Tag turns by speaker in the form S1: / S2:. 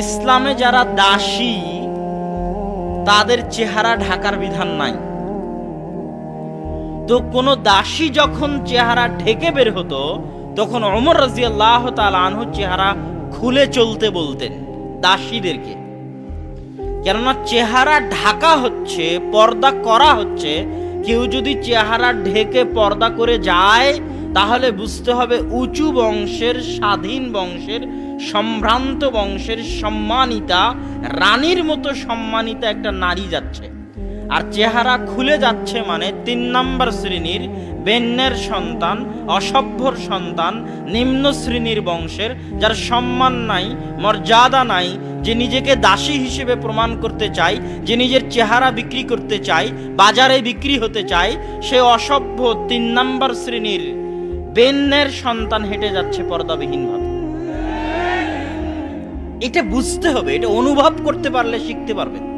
S1: ইসলামে যারা দাসী তাদের চেহারা ঢাকার বিধান নাই। তো কোন দাসী যখন চেহারা ঢেকে বের হতো তখন ওমর রাদিয়াল্লাহু তাআলা আনহু চেহারা খুলে চলতে বলতেন দাসীদেরকে। কেননা চেহারা ঢাকা হচ্ছে, পর্দা করা হচ্ছে। কেউ যদি চেহারা ঢেকে পর্দা করে যায় তাহলে বুঝতে হবে উঁচু বংশের, স্বাধীন বংশের, সম্ভ্রান্ত বংশের সম্মানিতা, রানীর মতো সম্মানিতা একটা নারী যাচ্ছে। আর চেহারা খুলে যাচ্ছে মানে ৩ নম্বর শ্রেণীর বেন্যের সন্তান, অসভ্যর সন্তান, নিম্ন শ্রেণীর বংশের, যার সম্মান নাই, মর্যাদা নাই, যে নিজেকে দাসী হিসেবে প্রমাণ করতে চায়, যে নিজের চেহারা বিক্রি করতে চায়, বাজারে বিক্রি হতে চায়, সে অসভ্য ৩ নম্বর শ্রেণীর বেন্যের সন্তান হেঁটে যাচ্ছে পর্দাবিহীনভাবে। এটা বুঝতে হবে, এটা অনুভব করতে পারলে শিখতে পারবেন।